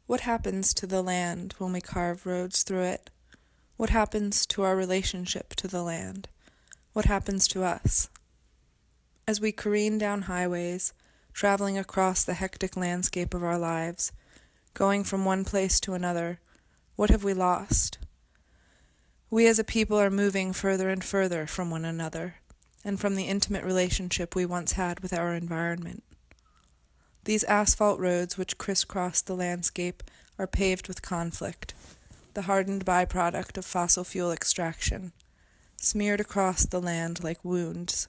What happens to the land when we carve roads through it? What happens to our relationship to the land? What happens to us? As we careen down highways, traveling across the hectic landscape of our lives, going from one place to another, what have we lost? We as a people are moving further and further from one another, and from the intimate relationship we once had with our environment. These asphalt roads which crisscross the landscape are paved with conflict, the hardened byproduct of fossil fuel extraction, smeared across the land like wounds.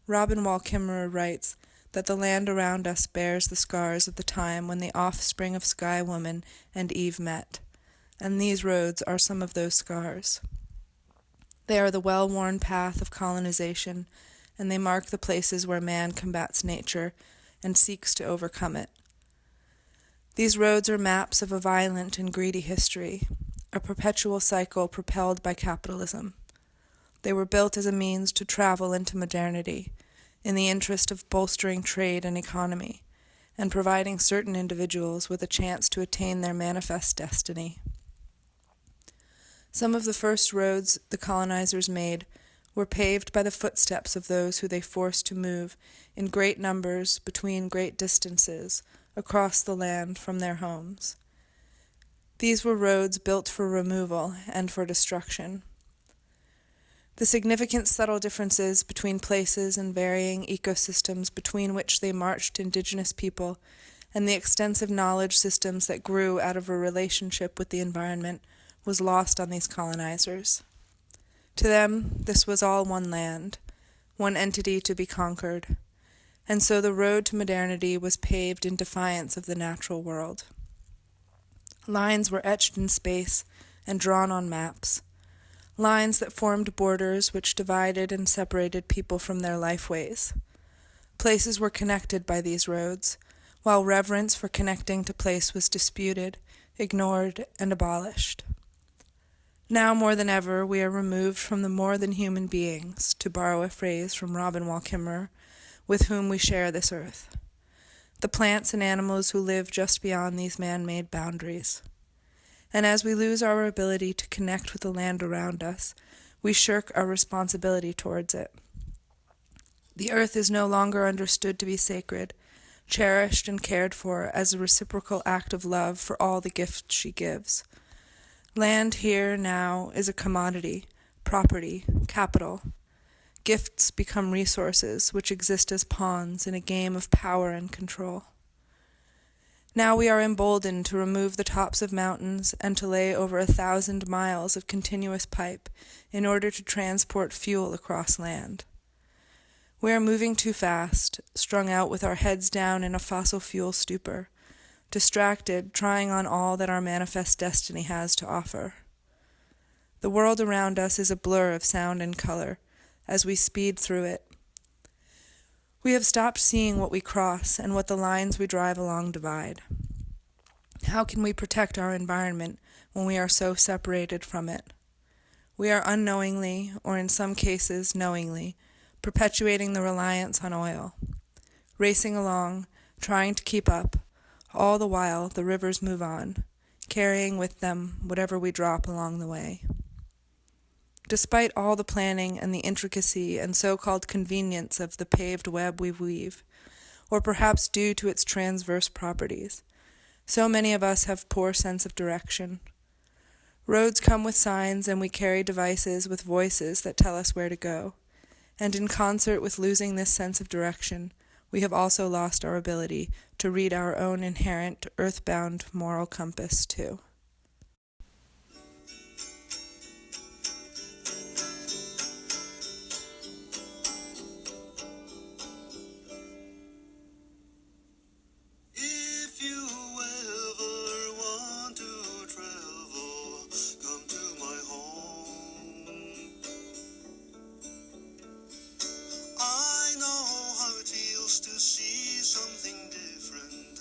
Robin Wall Kimmerer writes that the land around us bears the scars of the time when the offspring of Sky Woman and Eve met, and these roads are some of those scars. They are the well-worn path of colonization, and they mark the places where man combats nature and seeks to overcome it. These roads are maps of a violent and greedy history, a perpetual cycle propelled by capitalism. They were built as a means to travel into modernity, in the interest of bolstering trade and economy, and providing certain individuals with a chance to attain their manifest destiny. Some of the first roads the colonizers made were paved by the footsteps of those who they forced to move in great numbers between great distances across the land from their homes. These were roads built for removal and for destruction. The significant subtle differences between places and varying ecosystems between which they marched indigenous people, and the extensive knowledge systems that grew out of a relationship with the environment was lost on these colonizers. To them, this was all one land, one entity to be conquered, and so the road to modernity was paved in defiance of the natural world. Lines were etched in space and drawn on maps, lines that formed borders which divided and separated people from their lifeways. Places were connected by these roads, while reverence for connecting to place was disputed, ignored, and abolished. Now more than ever, we are removed from the more than human beings, to borrow a phrase from Robin Wall Kimmerer, with whom we share this earth. The plants and animals who live just beyond these man-made boundaries. And as we lose our ability to connect with the land around us, we shirk our responsibility towards it. The earth is no longer understood to be sacred, cherished and cared for as a reciprocal act of love for all the gifts she gives. Land here now is a commodity, property, capital. Gifts become resources which exist as pawns in a game of power and control. Now we are emboldened to remove the tops of mountains and to lay over 1,000 miles of continuous pipe in order to transport fuel across land. We are moving too fast, strung out with our heads down in a fossil fuel stupor, distracted, trying on all that our manifest destiny has to offer. The world around us is a blur of sound and color as we speed through it. We have stopped seeing what we cross and what the lines we drive along divide. How can we protect our environment when we are so separated from it? We are unknowingly, or in some cases knowingly, perpetuating the reliance on oil, racing along, trying to keep up. All the while, the rivers move on, carrying with them whatever we drop along the way. Despite all the planning and the intricacy and so-called convenience of the paved web we weave, or perhaps due to its transverse properties, so many of us have poor sense of direction. Roads come with signs, and we carry devices with voices that tell us where to go. And in concert with losing this sense of direction, we have also lost our ability to read our own inherent earthbound moral compass too. If you ever want to travel, come to my home. I know how it feels to see something different.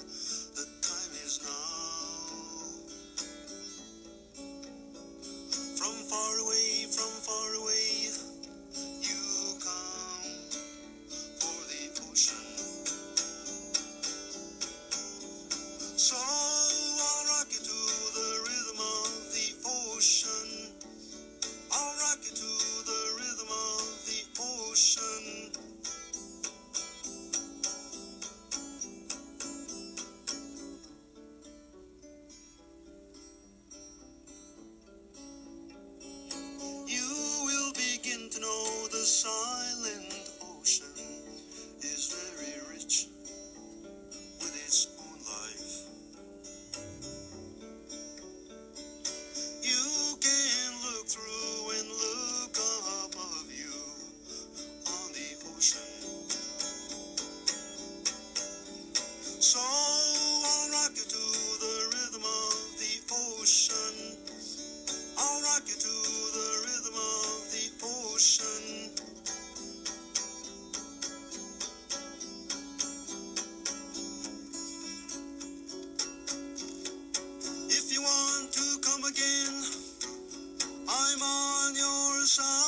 The time is now. 上。